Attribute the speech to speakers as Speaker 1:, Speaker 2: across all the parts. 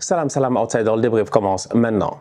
Speaker 1: Salam salam outsider, le débrief commence maintenant.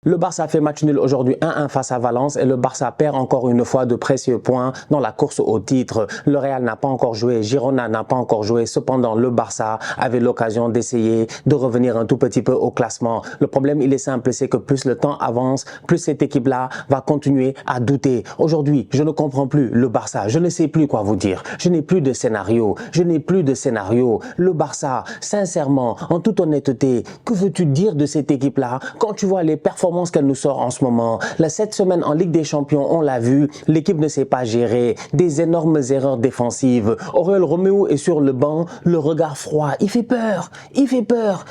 Speaker 1: Le Barça fait match nul aujourd'hui 1-1 face à Valence et le Barça perd encore une fois de précieux points dans la course au titre. Le Real n'a pas encore joué, Girona n'a pas encore joué. Cependant, le Barça avait l'occasion d'essayer de revenir un tout petit peu au classement. Le problème, il est simple, c'est que plus le temps avance, plus cette équipe-là va continuer à douter. Aujourd'hui, je ne comprends plus le Barça. Je ne sais plus quoi vous dire. Je n'ai plus de scénario. Je n'ai plus de scénario. Le Barça, sincèrement, en toute honnêteté, que veux-tu dire de cette équipe-là quand tu vois les performances qu'elle nous sort en ce moment? Cette semaine en Ligue des Champions, on l'a vu, l'équipe ne sait pas gérer, des énormes erreurs défensives. Oriol Romeu est sur le banc, le regard froid, il fait peur, il fait peur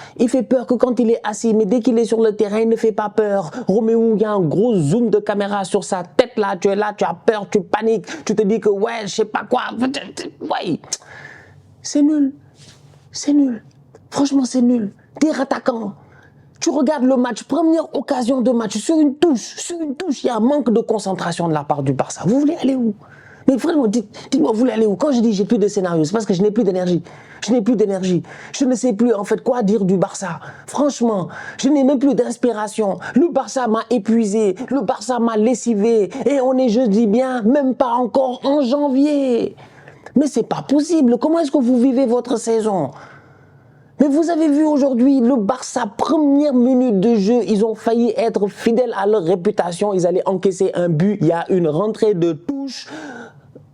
Speaker 1: que quand il est assis, mais dès qu'il est sur le terrain, il ne fait pas peur. Romeu, il y a un gros zoom de caméra sur sa tête là, tu es là, tu as peur, tu paniques, tu te dis que ouais, je sais pas quoi, ouais. C'est nul, franchement c'est nul, t'es attaquant. Tu regardes le match, première occasion de match, sur une touche, il y a un manque de concentration de la part du Barça. Vous voulez aller où? Mais vraiment, dites-moi, vous voulez aller où? Quand je dis j'ai plus de scénario, c'est parce que je n'ai plus d'énergie. Je n'ai plus d'énergie. Je ne sais plus en fait quoi dire du Barça. Franchement, je n'ai même plus d'inspiration. Le Barça m'a épuisé, le Barça m'a lessivé. Et on est, je dis bien, même pas encore en janvier. Mais c'est pas possible. Comment est-ce que vous vivez votre saison? Mais vous avez vu aujourd'hui le Barça, première minute de jeu, ils ont failli être fidèles à leur réputation, ils allaient encaisser un but, il y a une rentrée de touche,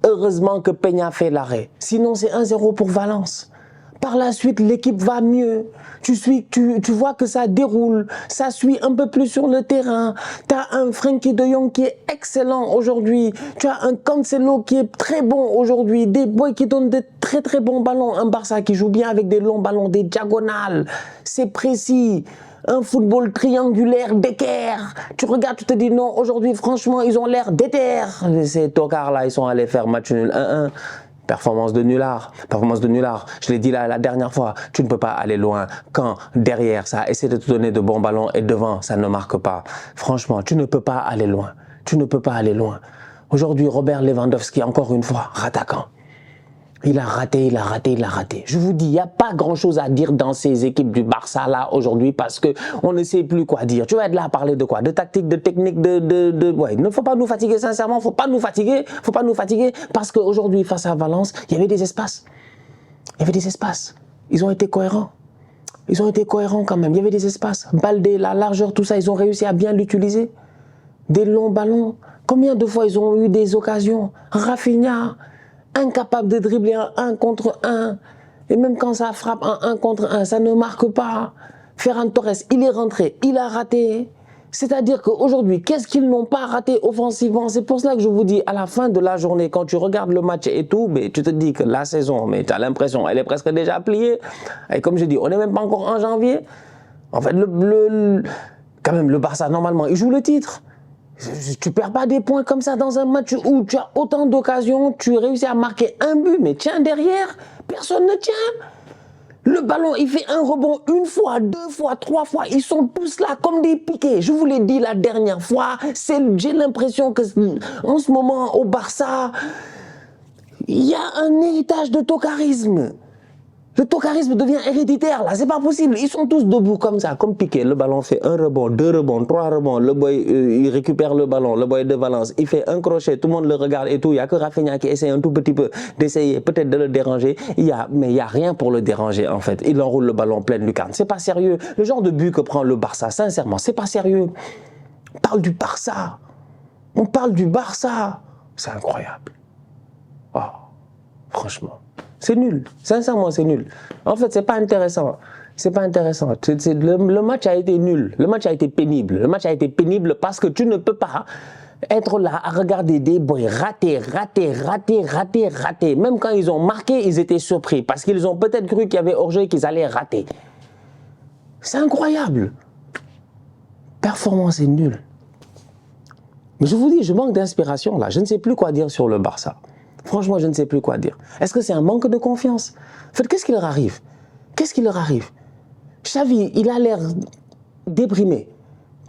Speaker 1: heureusement que Peña fait l'arrêt, sinon c'est 1-0 pour Valence. Par la suite, l'équipe va mieux. Tu vois que ça déroule. Ça suit un peu plus sur le terrain. Tu as un Frenkie de Jong qui est excellent aujourd'hui. Tu as un Cancelo qui est très bon aujourd'hui. Des boys qui donnent de très très bons ballons. Un Barça qui joue bien avec des longs ballons, des diagonales. C'est précis. Un football triangulaire d'équerre. Tu regardes, tu te dis non, aujourd'hui, franchement, ils ont l'air d'éther. Ces tocards-là, ils sont allés faire match nul 1-1. Performance de nulard, je l'ai dit là la dernière fois, tu ne peux pas aller loin quand derrière ça essaie de te donner de bons ballons et devant ça ne marque pas. Franchement, tu ne peux pas aller loin, Aujourd'hui, Robert Lewandowski, encore une fois, rattaquant. Il a raté. Je vous dis, il n'y a pas grand-chose à dire dans ces équipes du Barça là aujourd'hui parce qu'on ne sait plus quoi dire. Tu vas être là à parler de quoi? De tactique, de technique, ouais, il ne faut pas nous fatiguer sincèrement, faut pas nous fatiguer parce qu'aujourd'hui face à Valence, il y avait des espaces. Ils ont été cohérents. Quand même, il y avait des espaces. Baldé, la largeur, tout ça, ils ont réussi à bien l'utiliser. Des longs ballons. Combien de fois ils ont eu des occasions? Rafinha, incapable de dribbler en 1 contre 1. Et même quand ça frappe en 1 contre 1, ça ne marque pas. Ferran Torres, il est rentré, il a raté. C'est-à-dire qu'aujourd'hui, qu'est-ce qu'ils n'ont pas raté offensivement? C'est pour cela que je vous dis, à la fin de la journée, quand tu regardes le match et tout, mais tu te dis que la saison, mais tu as l'impression, elle est presque déjà pliée. Et comme je dis, on n'est même pas encore en janvier. En fait, quand même, le Barça, normalement, il joue le titre. Tu ne perds pas des points comme ça dans un match où tu as autant d'occasions, tu réussis à marquer un but, mais tiens, derrière, personne ne tient. Le ballon, il fait un rebond 1 fois, 2 fois, 3 fois. Ils sont tous là comme des piquets. Je vous l'ai dit la dernière fois, j'ai l'impression que en ce moment, au Barça, il y a un héritage de tocarisme. Le tocarisme devient héréditaire, là, c'est pas possible. Ils sont tous debout comme ça, comme Piqué. Le ballon fait 1 rebond, 2 rebonds, 3 rebonds. Le boy, il récupère le ballon, le boy de Valence. Il fait un crochet, tout le monde le regarde et tout. Il n'y a que Rafinha qui essaie un tout petit peu d'essayer peut-être de le déranger. Mais il n'y a rien pour le déranger, en fait. Il enroule le ballon plein lucarne. C'est pas sérieux. Le genre de but que prend le Barça, sincèrement, c'est pas sérieux. On parle du Barça. C'est incroyable. Oh, franchement. C'est nul, sincèrement c'est nul. En fait c'est pas intéressant, le match a été nul, le match a été pénible parce que tu ne peux pas être là à regarder des boys rater. Même quand ils ont marqué, ils étaient surpris parce qu'ils ont peut-être cru qu'il y avait hors-jeu et qu'ils allaient rater. C'est incroyable. Performance est nulle. Mais je vous dis, je manque d'inspiration là, je ne sais plus quoi dire sur le Barça. Franchement, je ne sais plus quoi dire. Est-ce que c'est un manque de confiance? En fait, qu'est-ce qui leur arrive? Xavi, il a l'air déprimé.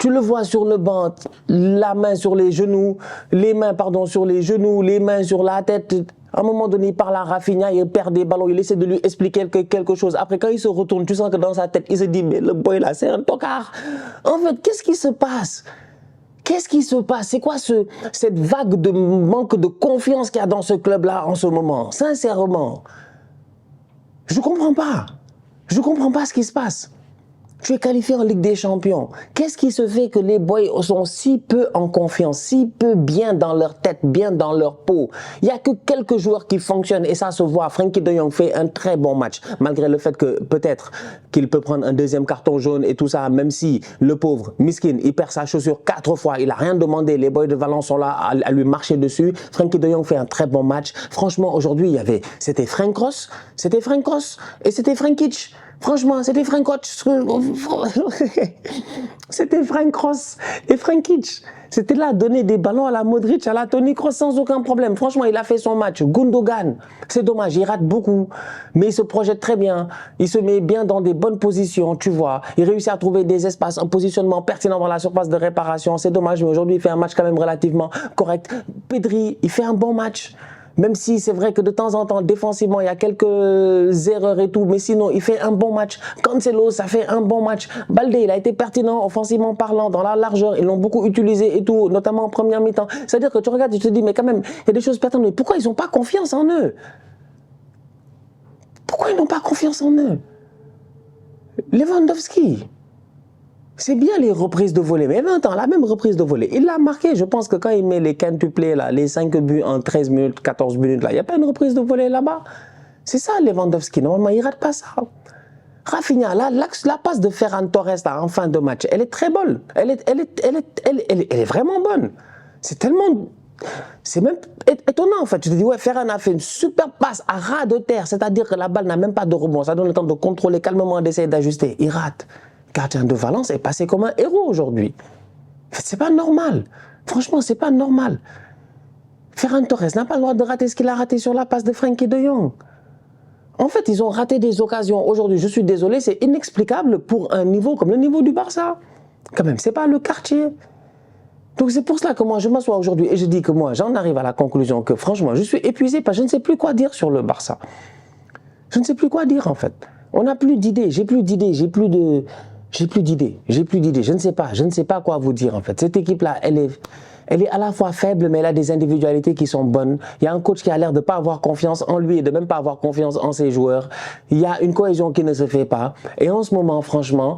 Speaker 1: Tu le vois sur le banc, la main sur les genoux, les mains, pardon, sur les genoux, les mains sur la tête. À un moment donné, il parle à Rafinha, il perd des ballons, il essaie de lui expliquer quelque chose. Après, quand il se retourne, tu sens que dans sa tête, il se dit, mais le boy là, c'est un tocard. En fait, qu'est-ce qui se passe? Qu'est-ce qui se passe? C'est quoi cette vague de manque de confiance qu'il y a dans ce club-là en ce moment? Sincèrement, je ne comprends pas. Je ne comprends pas ce qui se passe. Tu es qualifié en Ligue des Champions. Qu'est-ce qui se fait que les boys sont si peu en confiance, si peu bien dans leur tête, bien dans leur peau? Il n'y a que quelques joueurs qui fonctionnent et ça se voit. Frenkie de Jong fait un très bon match, malgré le fait que peut-être qu'il peut prendre un deuxième carton jaune et tout ça, même si le pauvre Miskin, il perd sa chaussure 4 fois, il n'a rien demandé. Les boys de Valence sont là à lui marcher dessus. Frenkie de Jong fait un très bon match. Franchement, aujourd'hui, c'était Frank Ross et c'était Frankic. Franchement, c'était Frank Ross. C'était Frank Ross et Frankic. C'était là, donner des ballons à la Modric, à la Toni Kroos sans aucun problème. Franchement, il a fait son match. Gundogan, c'est dommage, il rate beaucoup, mais il se projette très bien. Il se met bien dans des bonnes positions, tu vois. Il réussit à trouver des espaces, un positionnement pertinent dans la surface de réparation. C'est dommage, mais aujourd'hui, il fait un match quand même relativement correct. Pedri, il fait un bon match. Même si c'est vrai que de temps en temps, défensivement, il y a quelques erreurs et tout, mais sinon, il fait un bon match. Cancelo, ça fait un bon match. Baldé, il a été pertinent, offensivement parlant, dans la largeur. Ils l'ont beaucoup utilisé et tout, notamment en première mi-temps. C'est-à-dire que tu regardes et tu te dis, mais quand même, il y a des choses pertinentes. Mais pourquoi ils n'ont pas confiance en eux? Pourquoi ils n'ont pas confiance en eux? Lewandowski, c'est bien les reprises de volée, mais 20 ans, la même reprise de volée, il l'a marqué. Je pense que quand il met les quintuplés, là, les 5 buts en 13 minutes, 14 minutes, là, il n'y a pas une reprise de volée là-bas. C'est ça, Lewandowski. Normalement, il ne rate pas ça. Rafinha, là, la passe de Ferran Torres là, en fin de match, elle est très bonne. Elle est vraiment bonne. C'est tellement... C'est même étonnant en fait. Tu te dis, ouais, Ferran a fait une super passe à ras de terre, c'est-à-dire que la balle n'a même pas de rebond. Ça donne le temps de contrôler calmement, d'essayer d'ajuster. Il rate. Le gardien de Valence est passé comme un héros aujourd'hui. C'est pas normal. Franchement, c'est pas normal. Ferran Torres n'a pas le droit de rater ce qu'il a raté sur la passe de Frenkie de Jong. En fait, ils ont raté des occasions aujourd'hui. Je suis désolé, c'est inexplicable pour un niveau comme le niveau du Barça. Quand même, c'est pas le quartier. Donc c'est pour cela que moi, je m'assois aujourd'hui et je dis que moi, j'en arrive à la conclusion que franchement, je suis épuisé parce que je ne sais plus quoi dire sur le Barça. Je ne sais plus quoi dire en fait. On n'a plus d'idées, j'ai plus d'idées, j'ai plus d'idées. Je ne sais pas quoi vous dire en fait. Cette équipe-là, elle est à la fois faible, mais elle a des individualités qui sont bonnes. Il y a un coach qui a l'air de ne pas avoir confiance en lui et de même pas avoir confiance en ses joueurs. Il y a une cohésion qui ne se fait pas. Et en ce moment, franchement,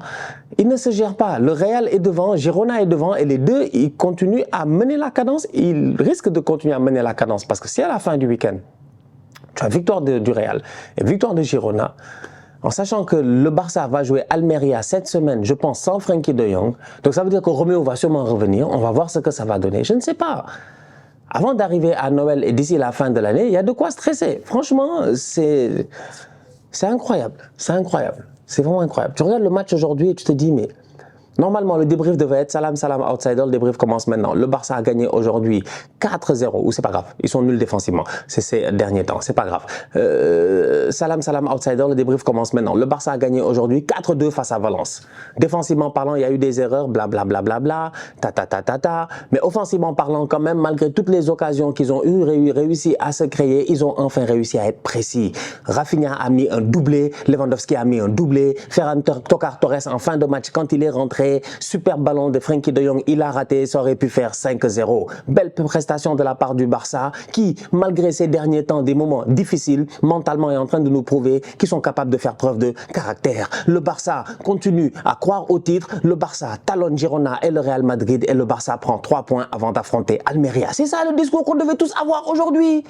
Speaker 1: il ne se gère pas. Le Real est devant, Girona est devant, et les deux, ils continuent à mener la cadence. Ils risquent de continuer à mener la cadence parce que si à la fin du week-end, tu as victoire du Real et victoire de Girona, en sachant que le Barça va jouer Almeria cette semaine, je pense, sans Frenkie de Jong. Donc ça veut dire que Roméo va sûrement revenir. On va voir ce que ça va donner. Je ne sais pas. Avant d'arriver à Noël et d'ici la fin de l'année, il y a de quoi stresser. Franchement, c'est incroyable. C'est incroyable. C'est vraiment incroyable. Tu regardes le match aujourd'hui et tu te dis, mais... Normalement, le débrief devait être salam, salam, outsider. Le débrief commence maintenant. Le Barça a gagné aujourd'hui 4-0. Ou c'est pas grave. Ils sont nuls défensivement. C'est ces derniers temps. C'est pas grave. Salam, salam, outsider. Le débrief commence maintenant. Le Barça a gagné aujourd'hui 4-2 face à Valence. Défensivement parlant, il y a eu des erreurs. Blablabla. Bla, bla, bla, bla, mais offensivement parlant, quand même, malgré toutes les occasions qu'ils ont réussi à se créer, ils ont enfin réussi à être précis. Rafinha a mis un doublé. Lewandowski a mis un doublé. Ferran Torres en fin de match, quand il est rentré, super ballon de Frenkie de Jong, il a raté, ça aurait pu faire 5-0. Belle prestation de la part du Barça qui, malgré ces derniers temps, des moments difficiles, mentalement est en train de nous prouver qu'ils sont capables de faire preuve de caractère. Le Barça continue à croire au titre, le Barça talonne Girona et le Real Madrid et le Barça prend 3 points avant d'affronter Almeria. C'est ça le discours qu'on devait tous avoir aujourd'hui.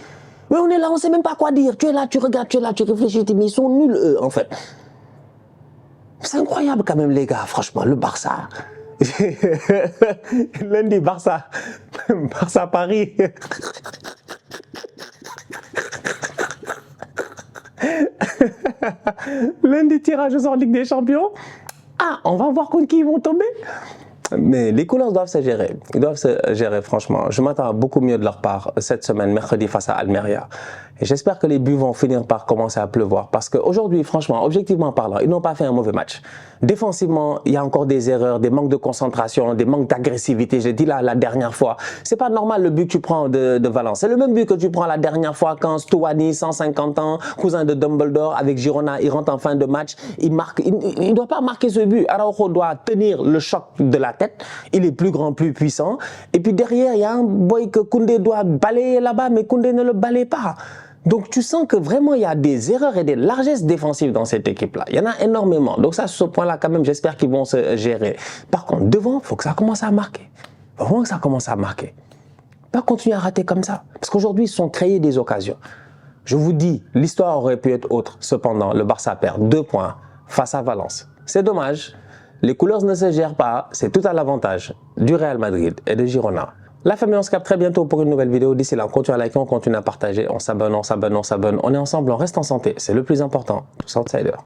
Speaker 1: Mais on est là, on ne sait même pas quoi dire. Tu es là, tu regardes, tu es là, tu réfléchis, mais ils sont nuls eux en fait. C'est incroyable quand même les gars, franchement, le Barça. Lundi, Barça Paris. Lundi, tirage au sort Ligue des Champions. Ah, on va voir contre qui ils vont tomber. Mais les Couleurs doivent se gérer. Ils doivent se gérer, franchement. Je m'attends à beaucoup mieux de leur part cette semaine, mercredi, face à Almeria. Et j'espère que les buts vont finir par commencer à pleuvoir. Parce qu'aujourd'hui, franchement, objectivement parlant, ils n'ont pas fait un mauvais match. Défensivement, il y a encore des erreurs, des manques de concentration, des manques d'agressivité. Je l'ai dit la dernière fois. C'est pas normal le but que tu prends de Valence. C'est le même but que tu prends la dernière fois quand Stuani, 150 ans, cousin de Dumbledore, avec Girona, il rentre en fin de match. Il marque. Il ne doit pas marquer ce but. Araujo doit tenir le choc de la tête. Il est plus grand, plus puissant. Et puis derrière, il y a un boy que Koundé doit balayer là-bas, mais Koundé ne le balaye pas. Donc tu sens que vraiment il y a des erreurs et des largesses défensives dans cette équipe-là. Il y en a énormément. Donc ça, sur ce point-là, quand même, j'espère qu'ils vont se gérer. Par contre, devant, il faut que ça commence à marquer. Il faut vraiment que ça commence à marquer. Pas continuer à rater comme ça. Parce qu'aujourd'hui, ils se sont créés des occasions. Je vous dis, l'histoire aurait pu être autre. Cependant, le Barça perd 2 points face à Valence. C'est dommage. Les Couleurs ne se gèrent pas. C'est tout à l'avantage du Real Madrid et de Girona. La famille, on se capte très bientôt pour une nouvelle vidéo. D'ici là, on continue à liker, on continue à partager, on s'abonne, on s'abonne, on s'abonne. On est ensemble, on reste en santé. C'est le plus important. Tous outsiders.